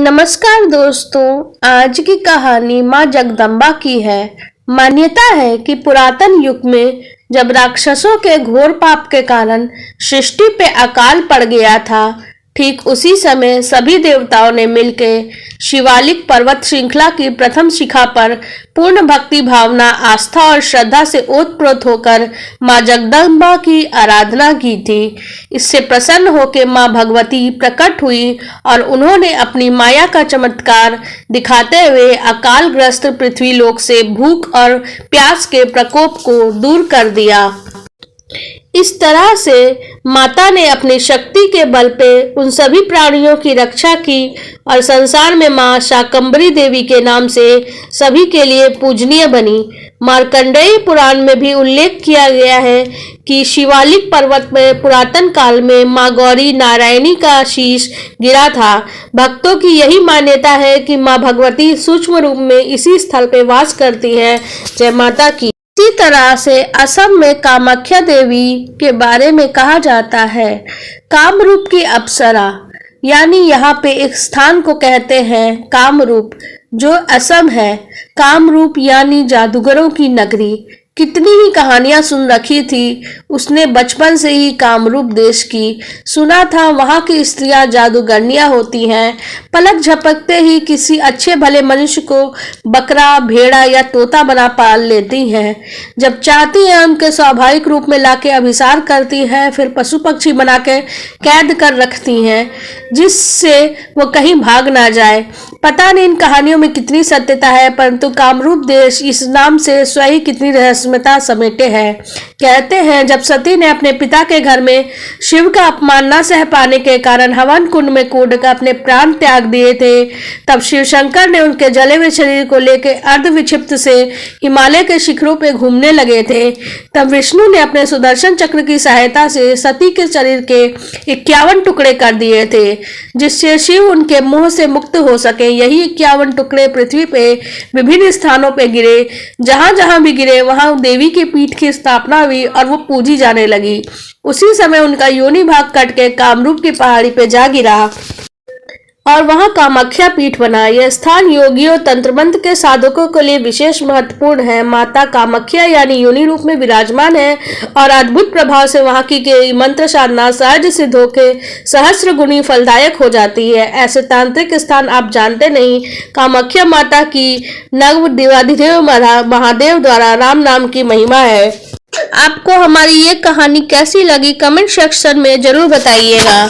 नमस्कार दोस्तों, आज की कहानी माँ जगदम्बा की है। मान्यता है कि पुरातन युग में जब राक्षसों के घोर पाप के कारण सृष्टि पे अकाल पड़ गया था, ठीक उसी समय सभी देवताओं ने मिलकर शिवालिक पर्वत श्रृंखला की प्रथम शिखा पर पूर्ण भक्ति भावना, आस्था और श्रद्धा से ओतप्रोत होकर माँ जगदम्बा की आराधना की थी। इससे प्रसन्न होकर माँ भगवती प्रकट हुई और उन्होंने अपनी माया का चमत्कार दिखाते हुए अकालग्रस्त पृथ्वीलोक से भूख और प्यास के प्रकोप को दूर कर दिया। इस तरह से माता ने अपनी शक्ति के बल पे उन सभी प्राणियों की रक्षा की और संसार में माँ शाकंभरी देवी के नाम से सभी के लिए पूजनीय बनी। मार्कंडेय पुराण में भी उल्लेख किया गया है कि शिवालिक पर्वत में पुरातन काल में माँ गौरी नारायणी का शीश गिरा था। भक्तों की यही मान्यता है कि माँ भगवती सूक्ष्म रूप में इसी स्थल पे वास करती है। जय माता की। इसी तरह से असम में कामाख्या देवी के बारे में कहा जाता है। कामरूप की अप्सरा, यानी यहाँ पे एक स्थान को कहते हैं कामरूप, जो असम है। कामरूप यानी जादूगरों की नगरी। कितनी ही कहानियां सुन रखी थी उसने बचपन से ही कामरूप देश की। सुना था वहां की स्त्रियां जादूगरनियां होती हैं। पलक झपकते ही किसी अच्छे भले मनुष्य को बकरा, भेड़ा या तोता बना पाल लेती हैं। जब चाहती हैं उनके स्वाभाविक रूप में लाके अभिसार करती हैं, फिर पशु पक्षी बना के कैद कर रखती हैं जिससे वो कहीं भाग ना जाए। पता नहीं इन कहानियों में कितनी सत्यता है, परंतु कामरूप देश इस नाम से स्वयं कितनी रहस्यमयता समेटे है। कहते हैं जब सती ने अपने पिता के घर में शिव का अपमान न सह पाने के कारण हवन कुंड में कूदकर अपने प्राण त्याग दिए थे, तब शिव शंकर ने उनके जले हुए शरीर को लेकर अर्धविक्षिप्त से हिमालय के शिखरों पर घूमने लगे थे। तब विष्णु ने अपने सुदर्शन चक्र की सहायता से सती के शरीर के 51 टुकड़े कर दिए थे, जिससे शिव उनके मोह से मुक्त हो सके। यही 51 टुकड़े पृथ्वी पे विभिन्न स्थानों पे गिरे। जहां जहां भी गिरे वहां देवी की पीठ की स्थापना हुई और वो पूजी जाने लगी। उसी समय उनका योनि भाग कट के कामरूप की पहाड़ी पे जा गिरा और वहां कामाख्या पीठ बना। यह स्थान योगियों, तंत्रमंत्र के साधकों के लिए विशेष महत्वपूर्ण है। माता कामाख्या यानी योनि रूप में विराजमान है और अद्भुत प्रभाव से वहां की मंत्र साधना सहज सिद्ध होकर सहस्त्र गुणी फलदायक हो जाती है। ऐसे तांत्रिक स्थान आप जानते नहीं। कामाख्या माता की नव देवाधिदेव महादेव द्वारा राम नाम की महिमा है। आपको हमारी ये कहानी कैसी लगी कमेंट सेक्शन में जरूर बताइएगा।